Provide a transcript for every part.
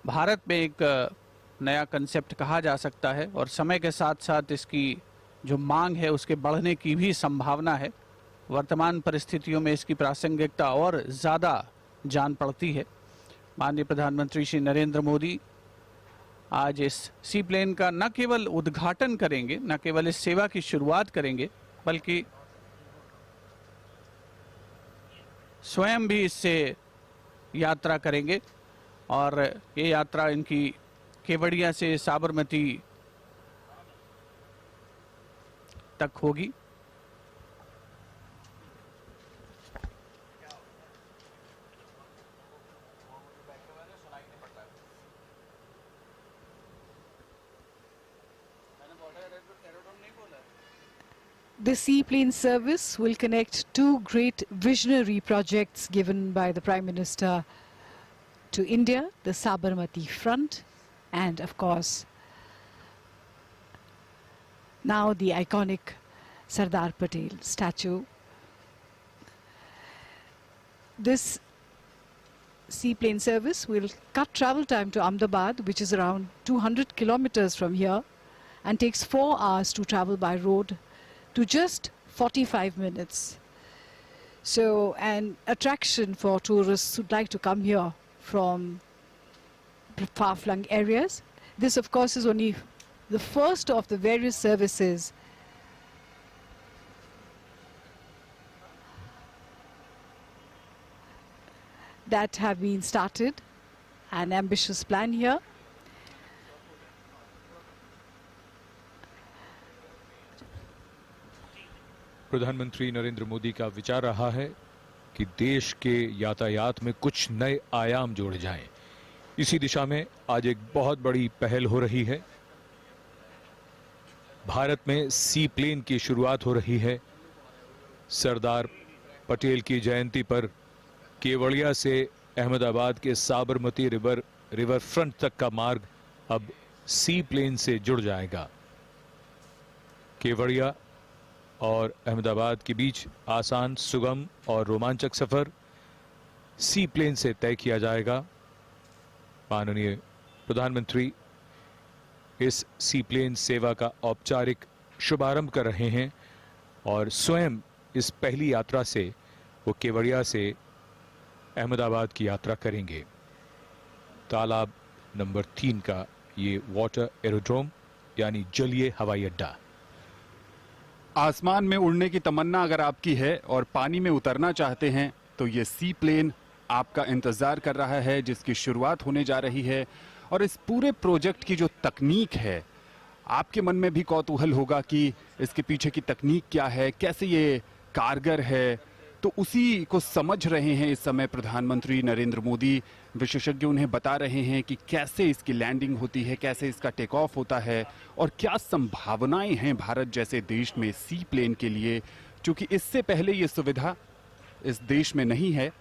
भारत में एक नया कंसेप्ट कहा जा सकता है और समय के साथ साथ इसकी जो मांग है उसके बढ़ने की भी संभावना है। वर्तमान परिस्थितियों में इसकी प्रासंगिकता और ज़्यादा जान पड़ती है। माननीय प्रधानमंत्री श्री नरेंद्र मोदी आज इस सी प्लेन का न केवल उद्घाटन करेंगे, न केवल इस सेवा की शुरुआत करेंगे, बल्कि स्वयं भी इससे यात्रा करेंगे और ये यात्रा इनकी केवड़िया से साबरमती तक होगी। The seaplane service will connect two great visionary projects given by the Prime Minister to India, the Sabarmati Front, and of course, now the iconic Sardar Patel statue. This seaplane service will cut travel time to Ahmedabad, which is around 200 kilometers from here, and takes 4 hours to travel by road to just 45 minutes. So an attraction for tourists who'd like to come here from far-flung areas. This of course is only the first of the various services that have been started. An ambitious plan here. प्रधानमंत्री नरेंद्र मोदी का विचार रहा है कि देश के यातायात में कुछ नए आयाम जोड़े जाएं। इसी दिशा में आज एक बहुत बड़ी पहल हो रही है। भारत में सी प्लेन की शुरुआत हो रही है। सरदार पटेल की जयंती पर केवड़िया से अहमदाबाद के साबरमती रिवर फ्रंट तक का मार्ग अब सी प्लेन से जुड़ जाएगा। केवड़िया और अहमदाबाद के बीच आसान, सुगम और रोमांचक सफर सी प्लेन से तय किया जाएगा। माननीय प्रधानमंत्री इस सी प्लेन सेवा का औपचारिक शुभारंभ कर रहे हैं और स्वयं इस पहली यात्रा से वो केवड़िया से अहमदाबाद की यात्रा करेंगे। तालाब नंबर 3 का ये वाटर एरोड्रोम यानी जलीय हवाई अड्डा। आसमान में उड़ने की तमन्ना अगर आपकी है और पानी में उतरना चाहते हैं तो ये सी प्लेन आपका इंतजार कर रहा है, जिसकी शुरुआत होने जा रही है। और इस पूरे प्रोजेक्ट की जो तकनीक है, आपके मन में भी कौतूहल होगा कि इसके पीछे की तकनीक क्या है, कैसे ये कारगर है। तो उसी को समझ रहे हैं इस समय प्रधानमंत्री नरेंद्र मोदी। विशेषज्ञ उन्हें बता रहे हैं कि कैसे इसकी लैंडिंग होती है, कैसे इसका टेक ऑफ होता है और क्या संभावनाएं हैं भारत जैसे देश में सी प्लेन के लिए, क्योंकि इससे पहले ये सुविधा इस देश में नहीं है।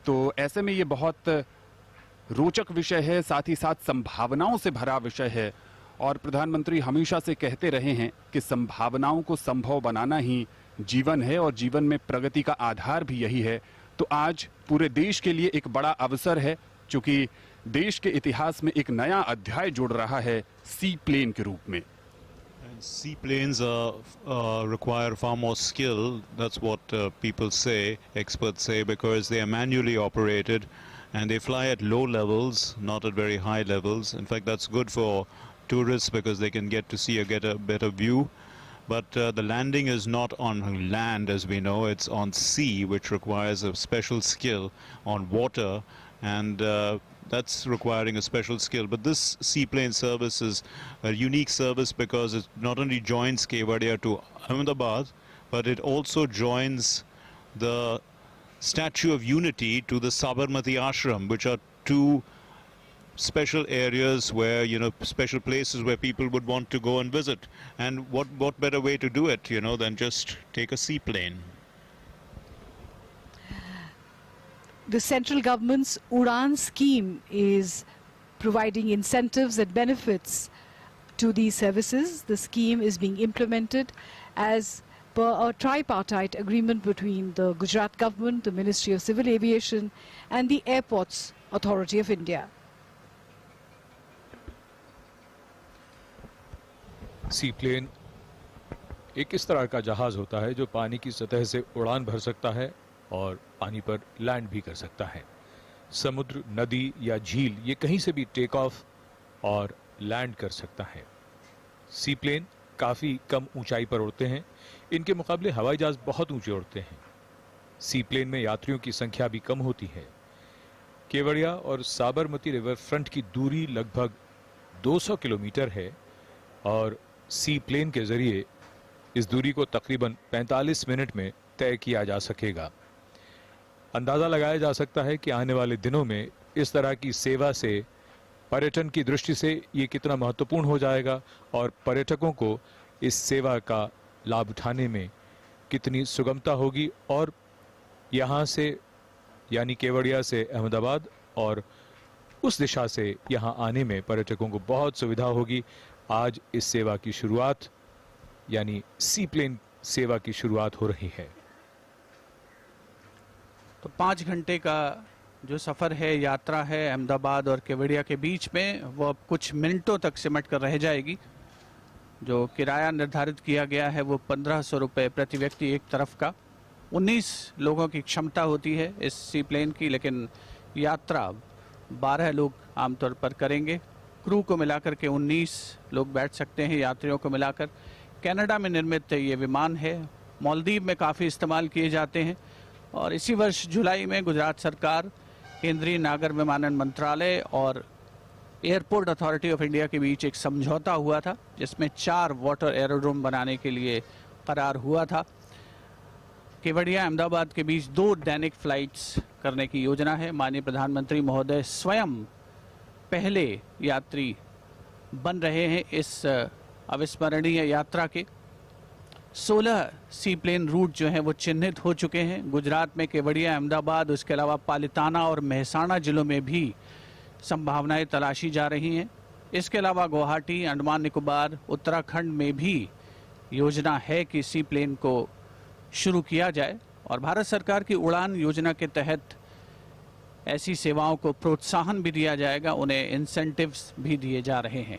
तो ऐसे में ये बहुत रोचक विषय है, साथ ही साथ संभावनाओं से भरा विषय है। और प्रधानमंत्री हमेशा से कहते रहे हैं कि संभावनाओं को संभव बनाना ही जीवन है और जीवन में प्रगति का आधार भी यही है। तो आज पूरे देश के लिए एक बड़ा अवसर है, क्योंकि देश के इतिहास में एक नया अध्याय जुड़ रहा है सी प्लेन के रूप में। Seaplanes require far more skill. That's what people say, experts say, because they are manually operated and they fly at low levels, not at very high levels. In fact, that's good for tourists because they can get a better view. But the landing is not on land, as we know. It's on sea, which requires a special skill, on water, and that's requiring a special skill. But this seaplane service is a unique service because it not only joins Kevadia to Ahmedabad, but it also joins the Statue of Unity to the Sabarmati Ashram, which are two special areas where, you know, special places where people would want to go and visit. And what better way to do it, you know, than just take a seaplane. The central government's Udan scheme is providing incentives and benefits to these services. The scheme is being implemented as per a tripartite agreement between the Gujarat government, the Ministry of Civil Aviation and the Airports Authority of India. Seaplane एक इस तरह का जहाज होता है जो पानी की सतह से उड़ान भर सकता है और पानी पर लैंड भी कर सकता है। समुद्र, नदी या झील, ये कहीं से भी टेक ऑफ और लैंड कर सकता है। सी प्लेन काफी कम ऊंचाई पर उड़ते हैं। इनके मुकाबले हवाई जहाज बहुत ऊंचे उड़ते हैं। सी प्लेन में यात्रियों की संख्या भी कम होती है। केवड़िया और साबरमती रिवर फ्रंट की दूरी लगभग 200 किलोमीटर है और सी प्लेन के जरिए इस दूरी को तकरीबन 45 मिनट में तय किया जा सकेगा। अंदाजा लगाया जा सकता है कि आने वाले दिनों में इस तरह की सेवा से पर्यटन की दृष्टि से ये कितना महत्वपूर्ण हो जाएगा और पर्यटकों को इस सेवा का लाभ उठाने में कितनी सुगमता होगी और यहाँ से यानी केवड़िया से अहमदाबाद और उस दिशा से यहाँ आने में पर्यटकों को बहुत सुविधा होगी। आज इस सेवा की शुरुआत यानी सी प्लेन सेवा की शुरुआत हो रही है। तो 5 घंटे का जो सफ़र है, यात्रा है अहमदाबाद और केवड़िया के बीच में, वो अब कुछ मिनटों तक सिमट कर रह जाएगी। जो किराया निर्धारित किया गया है वो 1500 रुपये प्रति व्यक्ति एक तरफ का। 19 लोगों की क्षमता होती है इस सी प्लेन की, लेकिन यात्रा 12 लोग आमतौर पर करेंगे। क्रू को मिलाकर के 19 लोग बैठ सकते हैं, यात्रियों को मिलाकर। कनाडा में निर्मित ये विमान है, मालदीव में काफ़ी इस्तेमाल किए जाते हैं और इसी वर्ष जुलाई में गुजरात सरकार, केंद्रीय नागर विमानन मंत्रालय और एयरपोर्ट अथॉरिटी ऑफ इंडिया के बीच एक समझौता हुआ था जिसमें 4 वाटर एरोड्रोम बनाने के लिए करार हुआ था। केवड़िया अहमदाबाद के बीच 2 दैनिक फ्लाइट्स करने की योजना है। माननीय प्रधानमंत्री महोदय स्वयं पहले यात्री बन रहे हैं इस अविस्मरणीय यात्रा के। 16 सी प्लेन रूट जो हैं वो चिन्हित हो चुके हैं। गुजरात में केवड़िया, अहमदाबाद, उसके अलावा पालिताना और मेहसाणा जिलों में भी संभावनाएं तलाशी जा रही हैं। इसके अलावा गुवाहाटी, अंडमान निकोबार, उत्तराखंड में भी योजना है कि सी प्लेन को शुरू किया जाए और भारत सरकार की उड़ान योजना के तहत ऐसी सेवाओं को प्रोत्साहन भी दिया जाएगा, उन्हें इंसेंटिव्स भी दिए जा रहे हैं।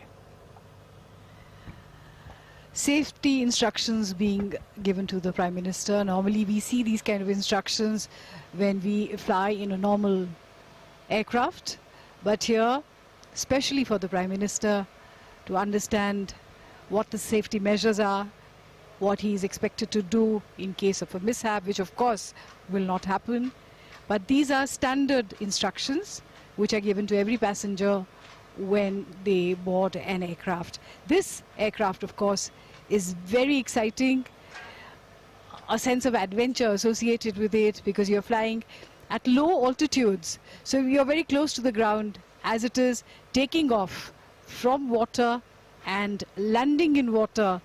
Safety instructions being given to the Prime Minister. Normally we see these kind of instructions when we fly in a normal aircraft, but here, especially for the Prime Minister to understand what the safety measures are, what he is expected to do in case of a mishap, which of course will not happen. But these are standard instructions which are given to every passenger when they board an aircraft. This aircraft, of course, is very exciting, a sense of adventure associated with it because you're flying at low altitudes. So you're very close to the ground as it is taking off from water and landing in water.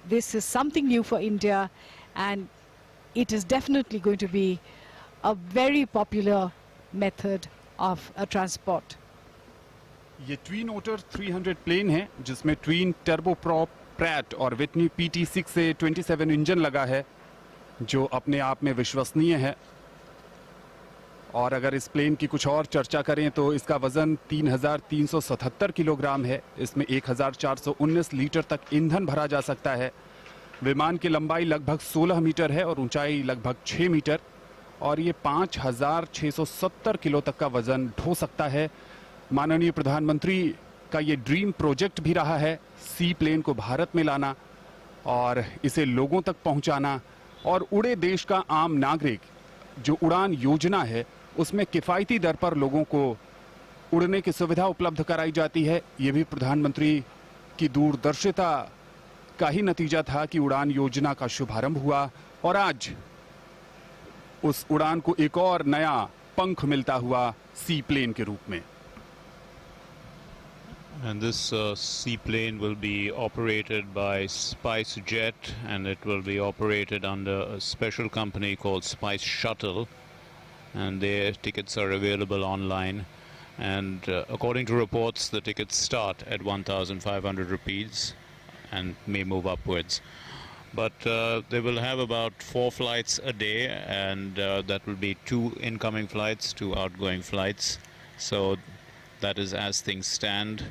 This is something new for India and it is definitely going to be a very popular method of transport. ये tween ओटर 300 plane है जिसमें tween turboprop, Pratt और Whitney PT6 से 27 engine लगा है जो अपने आप में विश्वसनीय है। और अगर इस प्लेन की कुछ और चर्चा करें तो इसका वजन 3377 किलोग्राम है। इसमें 1419 लीटर तक ईंधन भरा जा सकता है। विमान की लंबाई लगभग 16 मीटर है और ऊंचाई लगभग 6 मीटर और ये 5670 किलो तक का वजन ढो सकता है। माननीय प्रधानमंत्री का ये ड्रीम प्रोजेक्ट भी रहा है सी प्लेन को भारत में लाना और इसे लोगों तक पहुंचाना और उड़े देश का आम नागरिक जो उड़ान योजना है उसमें किफ़ायती दर पर लोगों को उड़ने की सुविधा उपलब्ध कराई जाती है। ये भी प्रधानमंत्री की दूरदर्शिता का ही नतीजा था कि उड़ान योजना का शुभारंभ हुआ और आज उस उड़ान को एक और नया पंख मिलता हुआ सी प्लेन के रूप में। And this seaplane will be operated by SpiceJet and it will be operated under a special company called Spice Shuttle and their tickets are available online and according to reports the tickets start at 1,500 rupees and may move upwards. But they will have about 4 flights a day and that will be 2 incoming flights, 2 outgoing flights. So that is as things stand.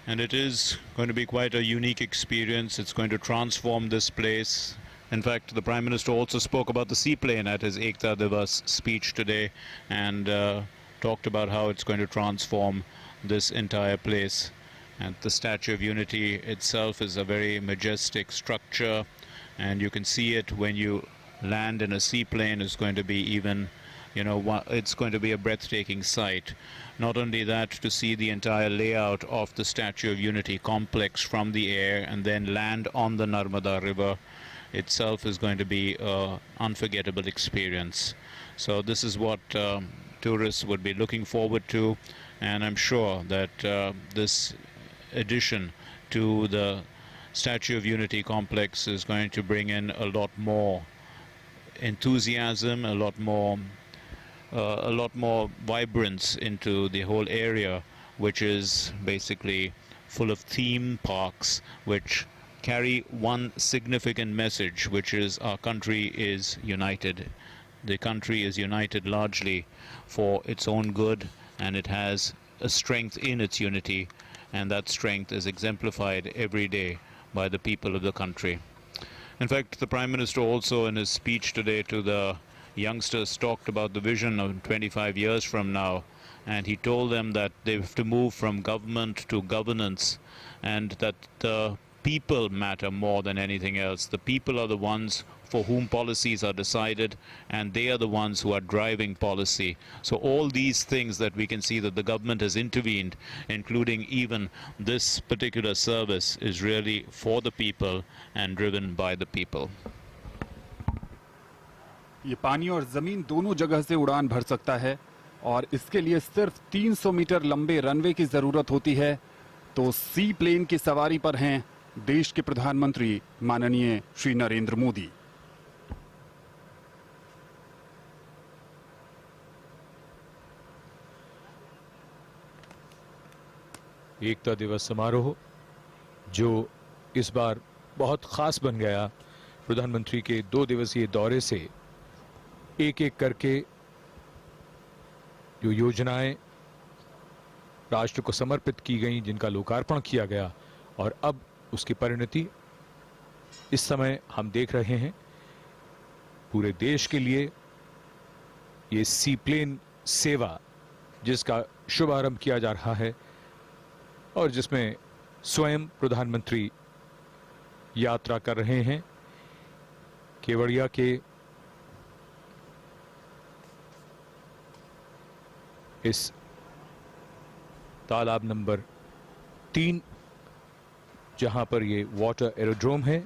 And it is going to be quite a unique experience. It's going to transform this place. In fact, the Prime Minister also spoke about the seaplane at his Ekta Divas speech today, and talked about how it's going to transform this entire place. And the Statue of Unity itself is a very majestic structure, and you can see it when you land in a seaplane. It's going to be even, you know, it's going to be a breathtaking sight. Not only that, to see the entire layout of the Statue of Unity complex from the air and then land on the Narmada River itself is going to be an unforgettable experience. So this is what tourists would be looking forward to, and I'm sure that this addition to the Statue of Unity complex is going to bring in a lot more enthusiasm, a lot more vibrance into the whole area, which is basically full of theme parks which carry one significant message, which is our country is united. The country is united largely for its own good, and it has a strength in its unity, and that strength is exemplified every day by the people of the country. In fact, the Prime Minister also in his speech today to the youngsters talked about the vision of 25 years from now, and he told them that they have to move from government to governance, and that the people matter more than anything else. The people are the ones for whom policies are decided, and they are the ones who are driving policy. So all these things that we can see that the government has intervened, including even this particular service, is really for the people and driven by the people. ये पानी और जमीन दोनों जगह से उड़ान भर सकता है, और इसके लिए सिर्फ 300 मीटर लंबे रनवे की जरूरत होती है। तो सी प्लेन की सवारी पर हैं देश के प्रधानमंत्री माननीय श्री नरेंद्र मोदी। एकता दिवस समारोह जो इस बार बहुत खास बन गया, प्रधानमंत्री के 2 दिवसीय दौरे से एक एक करके जो योजनाएं राष्ट्र को समर्पित की गई, जिनका लोकार्पण किया गया, और अब उसकी परिणति इस समय हम देख रहे हैं। पूरे देश के लिए ये सी प्लेन सेवा जिसका शुभारंभ किया जा रहा है और जिसमें स्वयं प्रधानमंत्री यात्रा कर रहे हैं। केवड़िया के इस तालाब नंबर 3 जहां पर ये वाटर एरोड्रोम है,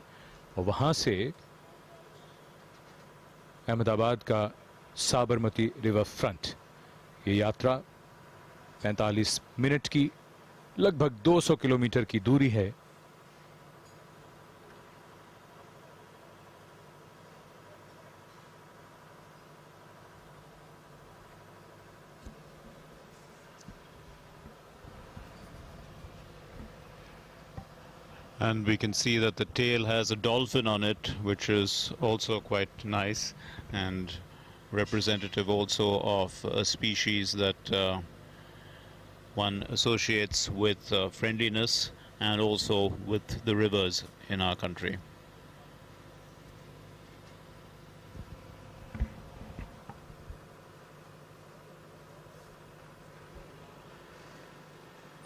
और वहां से अहमदाबाद का साबरमती रिवर फ्रंट, ये यात्रा 45 मिनट की लगभग 200 किलोमीटर की दूरी है। And we can see that the tail has a dolphin on it, which is also quite nice and representative also of a species that one associates with friendliness and also with the rivers in our country.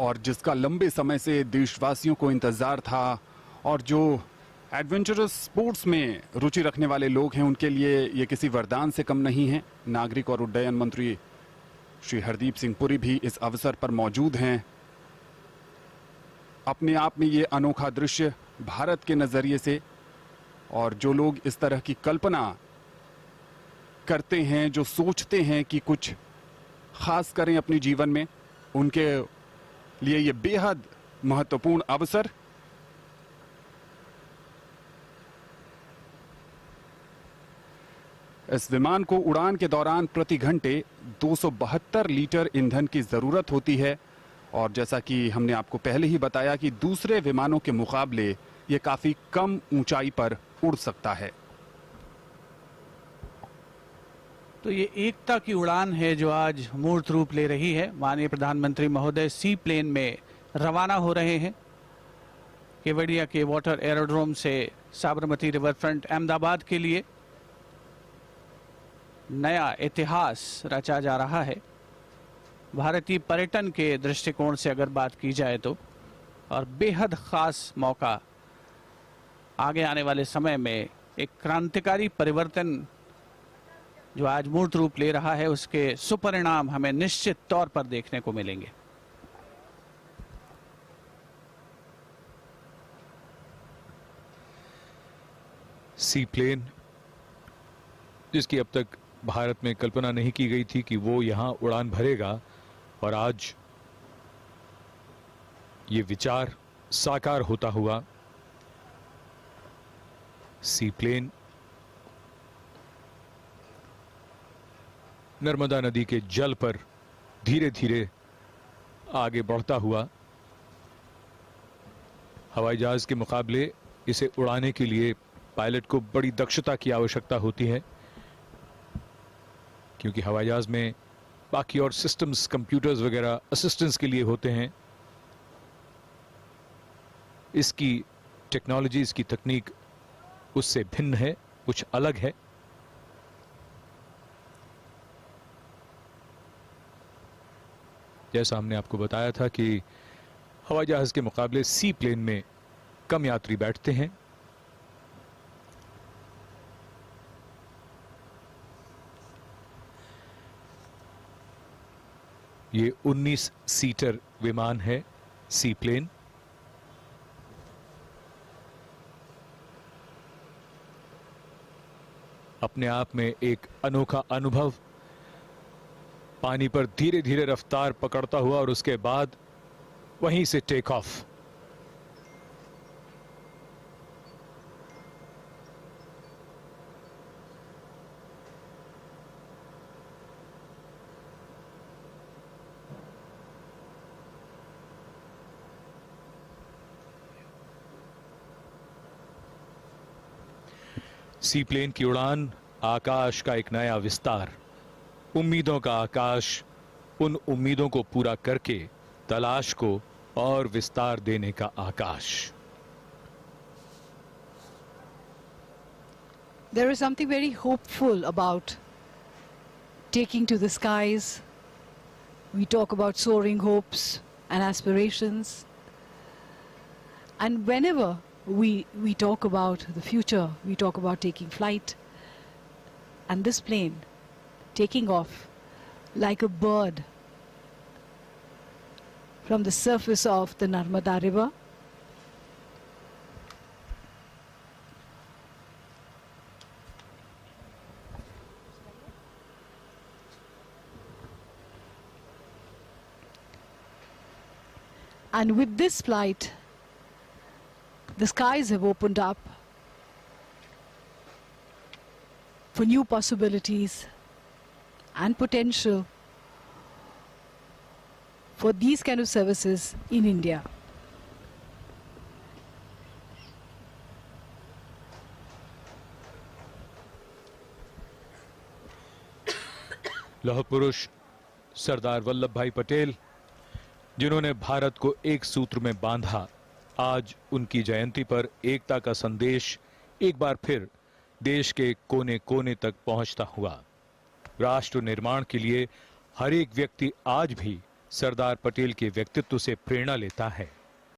और जिसका लंबे समय से देशवासियों को इंतजार था, और जो एडवेंचरस स्पोर्ट्स में रुचि रखने वाले लोग हैं, उनके लिए ये किसी वरदान से कम नहीं है। नागरिक और उड्डयन मंत्री श्री हरदीप सिंह पुरी भी इस अवसर पर मौजूद हैं। अपने आप में ये अनोखा दृश्य भारत के नजरिए से, और जो लोग इस तरह की कल्पना करते हैं, जो सोचते हैं कि कुछ खास करें अपने जीवन में, उनके लिए ये बेहद महत्वपूर्ण अवसर। इस विमान को उड़ान के दौरान प्रति घंटे 272 लीटर ईंधन की जरूरत होती है, और जैसा कि हमने आपको पहले ही बताया कि दूसरे विमानों के मुकाबले ये काफी कम ऊंचाई पर उड़ सकता है। तो ये एकता की उड़ान है जो आज मूर्त रूप ले रही है। माननीय प्रधानमंत्री महोदय सी प्लेन में रवाना हो रहे हैं केवड़िया के वाटर एरोड्रोम से साबरमती रिवर फ्रंट अहमदाबाद के लिए। नया इतिहास रचा जा रहा है भारतीय पर्यटन के दृष्टिकोण से अगर बात की जाए तो, और बेहद खास मौका आगे आने वाले समय में एक क्रांतिकारी परिवर्तन जो आज मूर्त रूप ले रहा है उसके सुपरिणाम हमें निश्चित तौर पर देखने को मिलेंगे। सी प्लेन, जिसकी अब तक भारत में कल्पना नहीं की गई थी कि वो यहां उड़ान भरेगा, और आज ये विचार साकार होता हुआ। सी प्लेन नर्मदा नदी के जल पर धीरे धीरे आगे बढ़ता हुआ। हवाई जहाज के मुकाबले इसे उड़ाने के लिए पायलट को बड़ी दक्षता की आवश्यकता होती है, क्योंकि हवाई जहाज में बाकी और सिस्टम्स, कंप्यूटर्स वगैरह असिस्टेंस के लिए होते हैं। इसकी टेक्नोलॉजी, इसकी तकनीक उससे भिन्न है, कुछ अलग है। जैसा हमने आपको बताया था कि हवाई जहाज के मुकाबले सी प्लेन में कम यात्री बैठते हैं। ये 19 सीटर विमान है सी प्लेन। अपने आप में एक अनोखा अनुभव, पानी पर धीरे धीरे रफ्तार पकड़ता हुआ और उसके बाद वहीं से टेक ऑफ। सी प्लेन की उड़ान आकाश का एक नया विस्तार, उम्मीदों का आकाश, उन उम्मीदों को पूरा करके तलाश को और विस्तार देने का आकाश। There is something very hopeful about taking to the skies. We talk about soaring hopes and aspirations. And whenever we talk about the future, we talk about taking flight. And this plane taking off like a bird from the surface of the Narmada River. And with this flight, the skies have opened up for new possibilities and potential for these kind of services in India. लौह पुरुष सरदार वल्लभ भाई पटेल, जिन्होंने भारत को एक सूत्र में बांधा, आज उनकी जयंती पर एकता का संदेश एक बार फिर देश के कोने कोने तक पहुंचता हुआ। राष्ट्र निर्माण के लिए हर एक व्यक्ति आज भी सरदार पटेल के व्यक्तित्व से प्रेरणा लेता है।